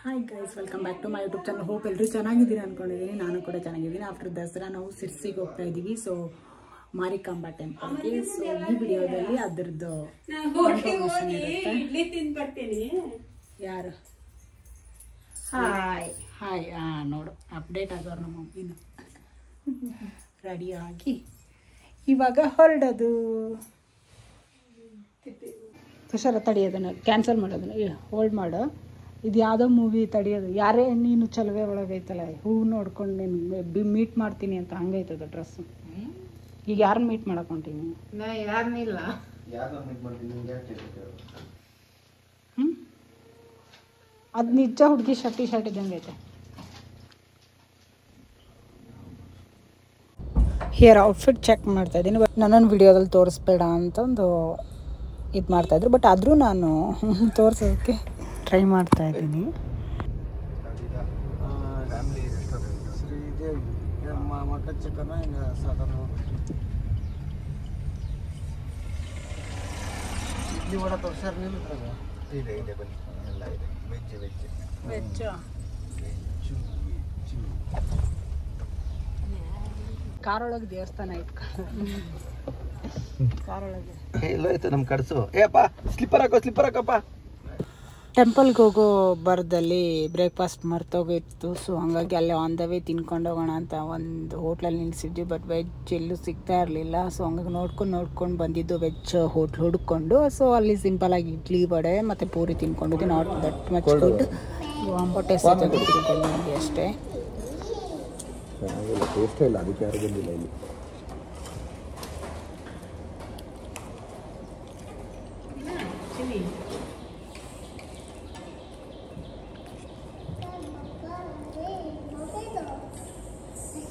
Hi guys, welcome back to my YouTube channel. Hope ಎಲ್ಲರೂ ಚೆನ್ನಾಗಿದ್ದೀನಿ ಅಂದ್ಕೊಂಡಿದ್ದೀನಿ. ನಾನು ಕೂಡ ಚೆನ್ನಾಗಿದ್ದೀನಿ. ಆಫ್ಟರ್ ದಸರಾ ನಾವು ಸಿರ್ಸಿಗೆ ಹೋಗ್ತಾ ಇದ್ದೀವಿ. ಸೊ ಮಾರಿಕಾಂಬಾ ಟೆಂಪಲ್ಗೆ. ಸೊ ಈ ವಿಡಿಯೋದಲ್ಲಿ ಅದರದ್ದು ಯಾರು ಹಾಯ್ ಹಾಯ್ ನೋಡು ಅಪ್ಡೇಟ್ ಆಗೋರು ನಮ್ಮ ಮಮ್ಮಿನ ರೆಡಿಯಾಗಿ ಇವಾಗ ಹೊರಡೋದು. ಹುಷಾರ ತಡಿಯೋದನ್ನ ಕ್ಯಾನ್ಸಲ್ ಮಾಡೋದನ್ನ ಹೋಲ್ಡ್ ಮಾಡು. ಇದು ಯಾವುದೋ ಮೂವಿ ತಡಿಯೋದು. ಯಾರೇ ನೀನು ಚಲುವೆ ಒಳಗೈತಲ್ಲ, ಹೂವು ನೋಡ್ಕೊಂಡು ನೀನು ಮೀಟ್ ಮಾಡ್ತೀನಿ ಅಂತ ಹಂಗೈತದ ಡ್ರೆಸ್ಸು. ಈಗ ಯಾರನ್ನ ಮೀಟ್ ಮಾಡಕ್ ಹೊಂಟೀನಿ? ಯಾರನ್ನಿಲ್ಲ. ಅದು ನಿಜ ಹುಡುಗಿ ಶರ್ಟ್ ಇದ್ದಂಗೆ ಐತೆ. ಹಿಯರ್ ಔಟ್ಫಿಟ್ ಚೆಕ್ ಮಾಡ್ತಾ ಇದ್ದೀನಿ. ಬಟ್ ನನ್ನನ್ನು ವಿಡಿಯೋದಲ್ಲಿ ತೋರಿಸ್ಬೇಡ ಅಂತಂದು ಇದು ಮಾಡ್ತಾಯಿದ್ರು. ಬಟ್ ಆದರೂ ನಾನು ತೋರಿಸೋದಕ್ಕೆ ಟ್ರೈ ಮಾಡ್ತಾ ಇದ್ದೀನಿ. ಕಾರೊಳಗೆ ದೇವಸ್ಥಾನ ಇತ್ತು. ಕಾರೊಳಗೆ ಎಲ್ಲೋಯ್ತು ನಮ್ಮ ಕಡಸು. ಏಪ್ಪ ಸ್ಲಿಪ್ಪರ್ ಹಾಕಪ್ಪ. ಟೆಂಪಲ್ಗೆ ಹೋಗೋ ಬರದಲ್ಲಿ ಬ್ರೇಕ್ಫಾಸ್ಟ್ ಮರ್ತೋಗಿತ್ತು. ಸೊ ಹಂಗಾಗಿ ಅಲ್ಲೇ ಆನ್ ದ ವೇ ತಿನ್ಕೊಂಡು ಹೋಗೋಣ ಅಂತ ಒಂದು ಹೋಟ್ಲಲ್ಲಿ ನಿಲ್ಲಿಸಿದ್ವಿ. ಬಟ್ ವೆಜ್ ಎಲ್ಲೂ ಸಿಗ್ತಾ ಇರಲಿಲ್ಲ. ಸೊ ಹಂಗಾಗಿ ನೋಡ್ಕೊಂಡು ಬಂದಿದ್ದು ವೆಜ್ ಹೋಟ್ಲ್ ಹುಡ್ಕೊಂಡು. ಸೊ ಅಲ್ಲಿ ಸಿಂಪಲಾಗಿ ಇಡ್ಲಿ ವಡೆ ಮತ್ತು ಪೂರಿ ತಿನ್ಕೊಂಡಿದ್ವಿ. Not that much good. ಹೊಟ್ಟೆ ತಿನ್ಕೊಂಡು ಅಷ್ಟೇ. ಟೇಸ್ಟ್ ಇಲ್ಲ, ಅದಕ್ಕೆ ಯಾರು ಬಂದಿಲ್ಲ ಇಲ್ಲಿ.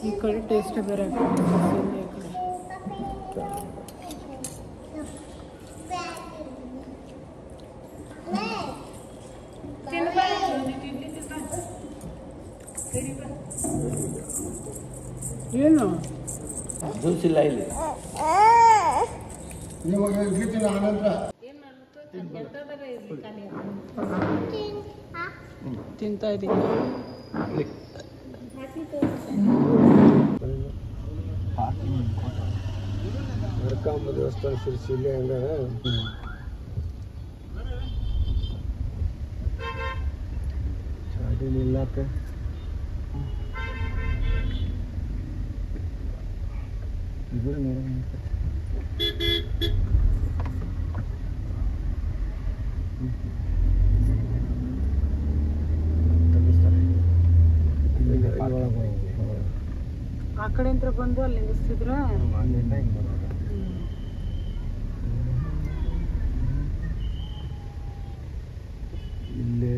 ಈ ಕಡೆ ಟೇಸ್ಟ್ ಬೇರೆ ಏನು ಜ್ಯೂಸ್ ಇಲ್ಲ ಇಲ್ಲಿ. ತಿಂತಾ ಇದ್ದೀನಿ. ಮಾರಿಕಾಂಬಾ ದೇವಸ್ಥಾನ ಸಿರ್ಸಿ ಇಲ್ಲೇ ಹಂಗ ಚಾಡಿ ನಿಲ್ಲಾಕ ಇದು ಆ ಕಡೆಯಿಂದ ಬಂದು ಅಲ್ಲಿ ನಿಲ್ಲಿಸ್ತಿದ್ರ. ಇಲ್ಲೇ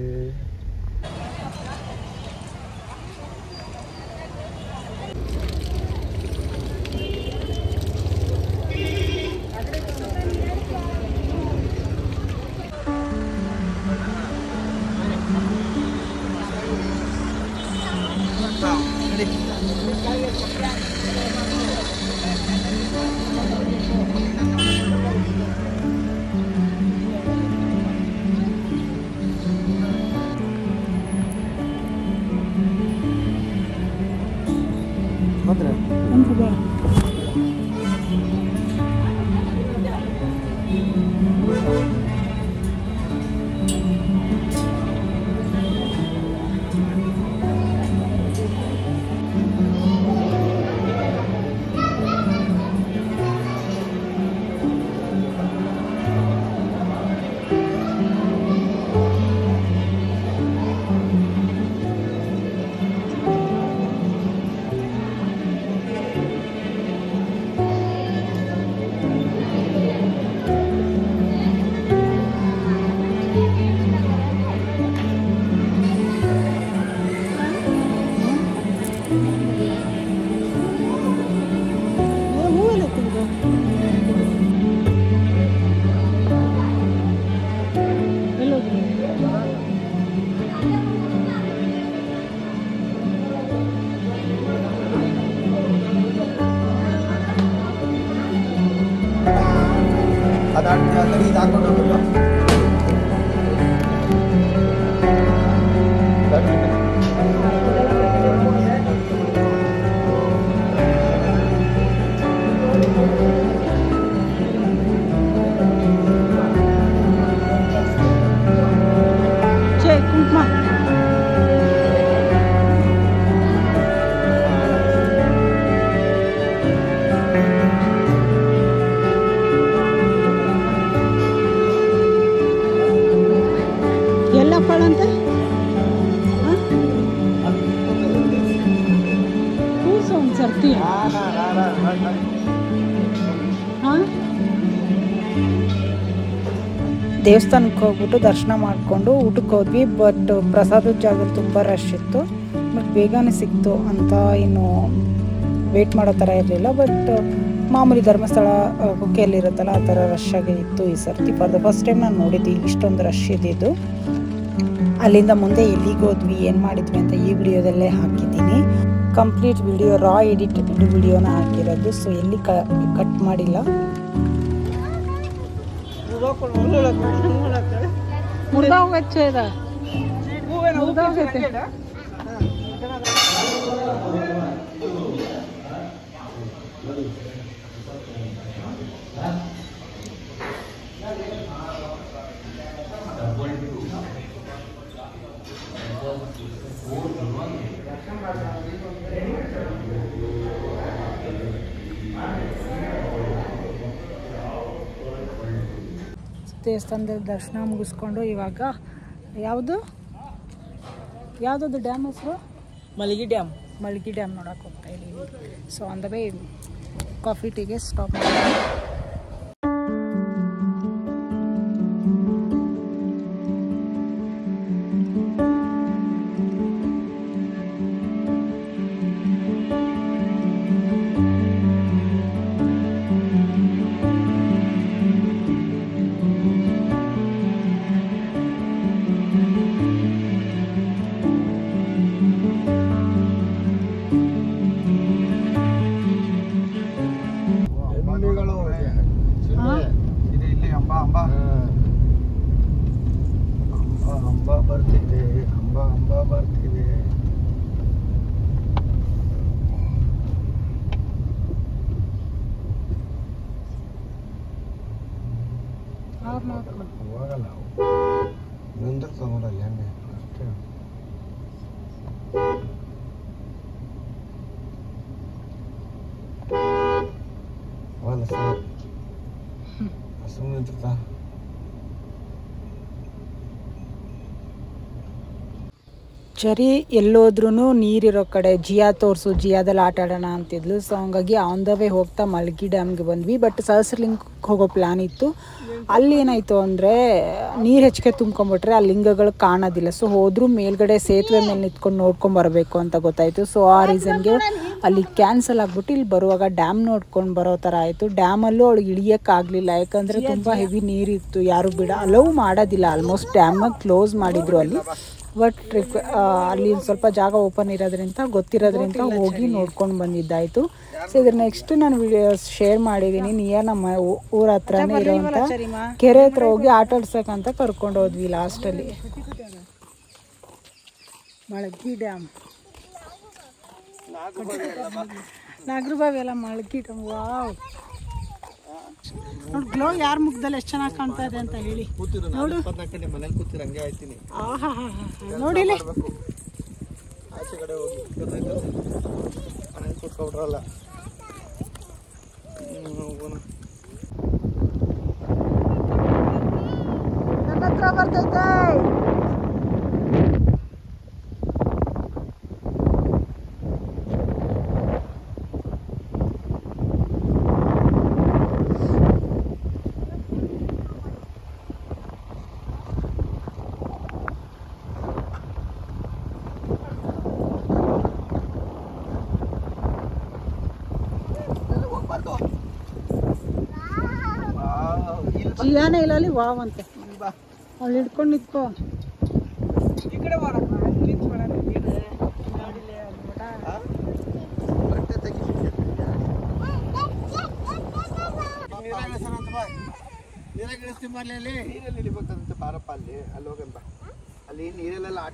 ಕುಂಕುಮ ಎಲ್ಲ ಫಳಂತೆ ಕೂಸು ಒಂದು ಸರ್ತಿ ಹಾಂ ದೇವಸ್ಥಾನಕ್ಕೆ ಹೋಗ್ಬಿಟ್ಟು ದರ್ಶನ ಮಾಡಿಕೊಂಡು ಊಟಕ್ಕೆ ಹೋದ್ವಿ. ಬಟ್ ಪ್ರಸಾದದ ಜಾಗದಲ್ಲಿ ತುಂಬ ರಶ್ ಇತ್ತು. ಬಟ್ ಬೇಗನೆ ಸಿಕ್ತು ಅಂತ ಇನ್ನು ವೇಟ್ ಮಾಡೋ ಥರ ಇರಲಿಲ್ಲ. ಬಟ್ ಮಾಮೂಲಿ ಧರ್ಮಸ್ಥಳ ಕುಕ್ಕೆಯಲ್ಲಿರುತ್ತಲ್ಲ ಆ ಥರ ರಶ್ ಆಗಿ ಇತ್ತು ಈ ಸರ್ತಿ. ಫಾರ್ ದ ಫಸ್ಟ್ ಟೈಮ್ ನಾನು ನೋಡಿದ್ದೆ ಇಷ್ಟೊಂದು ರಶ್ ಇದ್ದಿದ್ದು. ಅಲ್ಲಿಂದ ಮುಂದೆ ಎಲ್ಲಿಗೆ ಹೋದ್ವಿ ಏನು ಮಾಡಿದ್ವಿ ಅಂತ ಈ ವಿಡಿಯೋದಲ್ಲೇ ಹಾಕಿದ್ದೀನಿ. ಕಂಪ್ಲೀಟ್ ವಿಡಿಯೋ ರಾ ಎಡಿಟೆಡ್ ವಿಡಿಯೋನ ಹಾಕಿರೋದು. ಸೊ ಎಲ್ಲಿ ಕಟ್ ಮಾಡಿಲ್ಲ. ದೇವಸ್ಥಾನದಲ್ಲಿ ದರ್ಶನ ಮುಗಿಸ್ಕೊಂಡು ಇವಾಗ ಯಾವುದದು ಡ್ಯಾಮ್ ಹೆಸರು? ಮಲಗಿ ಡ್ಯಾಮ್ ನೋಡಕ್ಕೆ ಹೋಗ್ತಾ ಇದ್ದೀವಿ. So on the way coffee ಟೀಗೆ ಸ್ಟಾಪ್ ಮಾಡಿ ಬರ್ತಿದೆ. ಹೋಗಲ್ಲ ನಿಂದಿರ್ತಾವ ನೋಡಲ್ಲ ಹೆಂಗೆ ಅಷ್ಟೇ. ಹೋಗಲ್ಲ ಸರ್ ಸುಮ್ಮನೆ ನಿಂತಿರ್ತಾ. ಚರಿ ಎಲ್ಲೋದ್ರೂ ನೀರಿರೋ ಕಡೆ ಜಿಯಾ ತೋರಿಸು, ಜಿಯಾದಲ್ಲಿ ಆಟ ಆಡೋಣ ಅಂತಿದ್ಲು. ಸೊ ಹಂಗಾಗಿ ಆನ್ ದ ವೇ ಹೋಗ್ತಾ ಮಲ್ಗಿ ಡ್ಯಾಮ್ಗೆ ಬಂದ್ವಿ. ಬಟ್ ಸಹಸ್ರಲಿಂಗಕ್ಕೆ ಹೋಗೋ ಪ್ಲ್ಯಾನ್ ಇತ್ತು. ಅಲ್ಲಿ ಏನಾಯಿತು ಅಂದರೆ ನೀರು ಹೆಚ್ಚಿಗೆ ತುಂಬ್ಕೊಂಬಿಟ್ರೆ ಆ ಲಿಂಗಗಳು ಕಾಣೋದಿಲ್ಲ. ಸೊ ಹೋದ್ರೂ ಮೇಲ್ಗಡೆ ಸೇತುವೆ ಮೇಲೆ ನಿಂತ್ಕೊಂಡು ನೋಡ್ಕೊಂಬರಬೇಕು ಅಂತ ಗೊತ್ತಾಯಿತು. ಸೊ ಆ ರೀಸನ್ಗೆ ಅಲ್ಲಿ ಕ್ಯಾನ್ಸಲ್ ಆಗಿಬಿಟ್ಟು ಇಲ್ಲಿ ಬರುವಾಗ ಡ್ಯಾಮ್ ನೋಡ್ಕೊಂಡು ಬರೋ ಥರ ಆಯಿತು. ಡ್ಯಾಮಲ್ಲೂ ಅವಳಿಗೆ ಇಳಿಯೋಕ್ಕಾಗಲಿಲ್ಲ, ಯಾಕಂದರೆ ತುಂಬ ಹೆವಿ ನೀರಿತ್ತು. ಯಾರು ಅಲೌ ಮಾಡೋದಿಲ್ಲ. ಆಲ್ಮೋಸ್ಟ್ ಡ್ಯಾಮ್ನ ಕ್ಲೋಸ್ ಮಾಡಿದರು ಅಲ್ಲಿ. ಬಟ್ ಅಲ್ಲಿ ಸ್ವಲ್ಪ ಜಾಗ ಓಪನ್ ಇರೋದ್ರಿಂದ ಗೊತ್ತಿರೋದ್ರಿಂದ ಹೋಗಿ ನೋಡ್ಕೊಂಡು ಬಂದಿದ್ದಾಯಿತು. ಸೊ ಇದ್ರ ನೆಕ್ಸ್ಟ್ ನಾನು ವಿಡಿಯೋ ಶೇರ್ ಮಾಡಿದ್ದೀನಿ. ನಿಯರ್ ನಮ್ಮ ಊರ ಹತ್ರನೇ ಇರೋವಂಥ ಕೆರೆ ಹತ್ರ ಹೋಗಿ ಆಟ ಆಡ್ಸೋಕ್ಕಂತ ಕರ್ಕೊಂಡು ಹೋದ್ವಿ ಲಾಸ್ಟಲ್ಲಿ. ಮಳಗಿ ಡ್ಯಾಮ್, ನಾಗರಬಾವಿ ಎಲ್ಲ ಮಳಗಿ ಡ್ಯಾಮ್. ವಾವ್ ನೋಡಿ ಗ್ಲೋ ಯಾರ ಮುಖದಲ್ಲಿ ಎಷ್ಟು ಚೆನ್ನಾಗಿ ಕಾಣ್ತಾ ಇದೆ ಅಂತ ಹೇಳಿ ನೋಡು. ಮನೇಲಿ ಕೂತಿರ ಹಂಗೆ ಆಯ್ತೀನಿ. ನೋಡಿಲಿ ಆಚೆ ಕಡೆ ಹೋಗಿ ಮನೇಲಿ ಕೂತ್ಕೊಬಿಟ್ರಲ್ಲ. ನನ್ನ ಹತ್ರ ಬರ್ತೈತೆ. ಜಿಯಾನೇ ಇಲ್ಲ ಅಲ್ಲಿ ವಾವ್ ಅಂತೆ. ಅಲ್ಲಿ ಹಿಡ್ಕೊಂಡು ನಿಂತ್ಕೋ.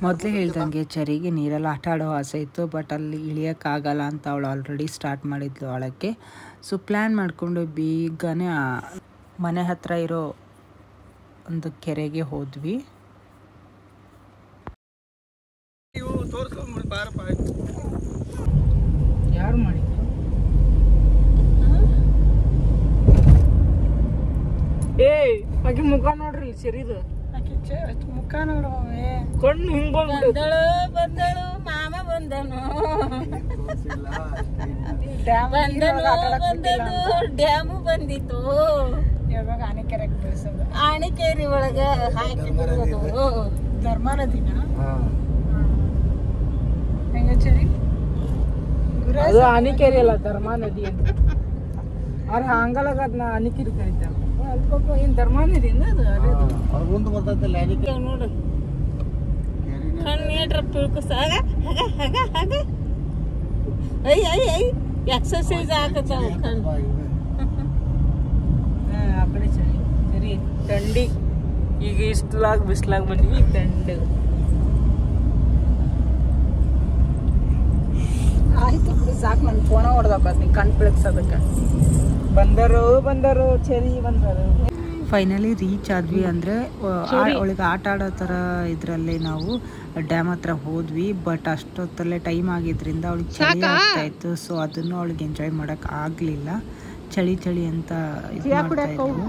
ಮೊದಲೇ ಹೇಳ್ದಂಗೆ ಚರಿಗೆ ನೀರೆಲ್ಲ ಆಟ ಆಡೋ ಆಸೆ ಇತ್ತು. ಬಟ್ ಅಲ್ಲಿ ಇಳಿಯೋಕ್ಕಾಗಲ್ಲ ಅಂತ ಅವಳು ಆಲ್ರೆಡಿ ಸ್ಟಾರ್ಟ್ ಮಾಡಿದ್ಲು ಆಳಕ್ಕೆ. ಸೊ ಪ್ಲ್ಯಾನ್ ಮಾಡಿಕೊಂಡು ಬೇಗನೆ ಮನೆ ಹತ್ರ ಇರೋ ಒಂದು ಕೆರೆಗೆ ಹೋದ್ವಿ. ಯಾರು ಮಾಡಿದ್ರು? ಆಕೆ ಮುಖ ನೋಡ್ರಿ ಸರಿದು ಮುಖ ನೋಡುವೇ ಕಣ್ಣು ಹಿಂಗ್ ಬಂದಳು ಮಾಮ ಬಂದನು ಡ್ಯಾಮು ಬಂದಿತ್ತು ಯಾವಾಗ ಆನೆಕೆರೆಗೆ ಬೆಳೆಸೋದು ಆನೆಕೆರೆ ಒಳಗ ಹಾಕಿ ಬರೋದು ಧರ್ಮ ನದಿನ ಹೆಂಗಚರಿ ಅದು ಆನೆಕೆರೆ ಅಲ್ಲ ಧರ್ಮ ನದಿ ಅಂತ ಅವ್ರ ಹಂಗಲಾಗ ಅದನ್ನ ಆನೆಕೆರೆ ಕರೀತಾರೆ ಅಲ್ಪ ಏನ್ ಧರ್ಮ ನದಿ ಅದು ನೋಡು ಕಣ್ಣೇಟ್ರ ತಿಳ್ಕೊಸಾಗ ಎಕ್ಸರ್ಸೈಸ್ ಆಗತ್ತಾವ ಕಣ್ಣು ಆ ಕಡೆ ಸರಿ ಸರಿ ಥಂಡಿ ಈಗ ಇಷ್ಟಲಾಗ ಬಿಸ್ಲಾಗ ಬಂದಿವಿ ಈಗ ಥಂಡಿ ಆಯ್ತು ಸಾಕು ನನ್ನ ಫೋನ ಹೊಡೆದಕ್ಕ ನೀ ಕಣ್ ಬೆಳಗ್ಸೋದಕ್ಕೆ ಬಂದರು ಚರಿ ಬಂದರು ಫೈನಲಿ ರೀಚ್ ಆದ್ವಿ ಅಂದರೆ ಅವಳಿಗೆ ಆಟ ಆಡೋ ಥರ ಇದರಲ್ಲಿ ನಾವು ಡ್ಯಾಮ್ ಹತ್ರ ಹೋದ್ವಿ ಬಟ್ ಅಷ್ಟೊತ್ತಲ್ಲೇ ಟೈಮ್ ಆಗಿದ್ರಿಂದ ಅವಳಿಗೆ ಚಳಿ ಆಗ್ತಾ ಇತ್ತು ಸೊ ಅದನ್ನು ಅವಳಿಗೆ ಎಂಜಾಯ್ ಮಾಡೋಕ್ಕೆ ಆಗಲಿಲ್ಲ ಚಳಿ ಅಂತ ಇದು ಮಾಡ್ತಾ ಇದ್ವು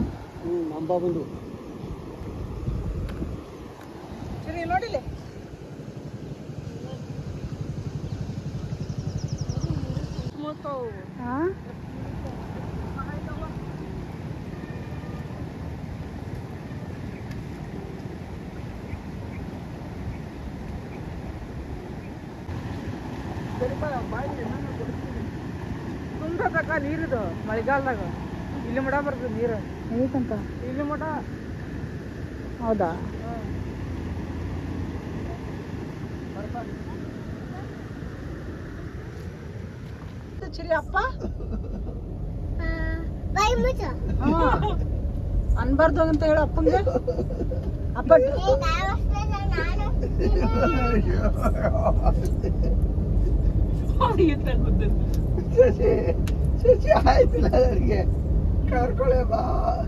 ತುಂಬಕ್ಕ ನೀರಿದು ಮಳೆಗಾಲದಾಗ ಇಲ್ಲಿ ಮಠ ಬರ್ತದೆ ನೀರು ಹೇಗಂತ ಇಲ್ಲಿ ಮಠ ಹೌದಾ ಚಿರಿ ಅಪ್ಪ ಅನ್ಬಾರ್ದು ಅಂತ ಹೇಳು ಅಪ್ಪಂಗೆ ಅಪ್ಪ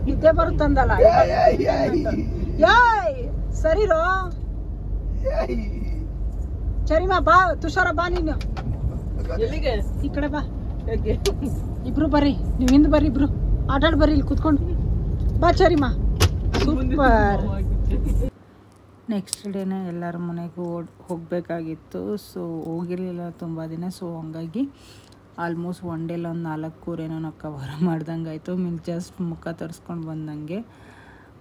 ನಿದ್ದೆ ಬರುತ್ತಂದಲ್ಲ ಸರಿರೋ ಸರಿಮಾ ಬಾ ತುಷಾರ ಬಾ ನೀನು ಈ ಕಡೆ ಬಾ ಇಬ್ರು ಬರ್ರಿ ನೀವ್ ಹಿಂದ್ ಬರ್ರಿ ಇಬ್ರು ಆಟಾಡ್ ಬರ್ರಿ ಇಲ್ಲಿ ಕುತ್ಕೊಂಡು ಬಾ ಚರಿಮಾ ಸೂಪರ್ ನೆಕ್ಸ್ಟ್ ಡೇನೇ ಎಲ್ಲರ ಮನೆಗೂ ಹೋಗಬೇಕಾಗಿತ್ತು ಸೊ ಹೋಗಿರಲಿಲ್ಲ ತುಂಬ ದಿನ ಸೊ ಹಂಗಾಗಿ ಆಲ್ಮೋಸ್ಟ್ ಒನ್ ಡೇಲಿ ಒಂದು 4 ಊರೇನೋ ನಾವು ಕವರ್ ಮಾಡ್ದಂಗೆ ಆಯಿತು ಜಸ್ಟ್ ಮುಖ ತರಿಸ್ಕೊಂಡು ಬಂದಂಗೆ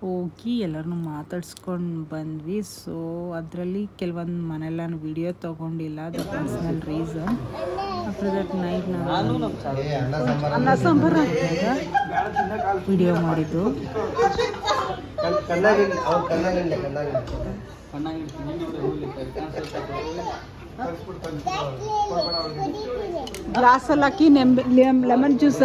ಹೋಗಿ ಎಲ್ಲರನ್ನೂ ಮಾತಾಡ್ಸ್ಕೊಂಡು ಬಂದ್ವಿ ಸೊ ಅದರಲ್ಲಿ ಕೆಲವೊಂದು ಮನೆಯಲ್ಲಿ ನಾನು ವಿಡಿಯೋ ತೊಗೊಂಡಿಲ್ಲ ಅದು personal reason after that night ನಾನು ಅನ್ನ ಸಾಂಬಾರು ವಿಡಿಯೋ ಮಾಡಿದ್ದು ಗ್ಲಾಸಲ್ಲಿ ಹಾಕಿ ಲೆಮನ್ ಜ್ಯೂಸ್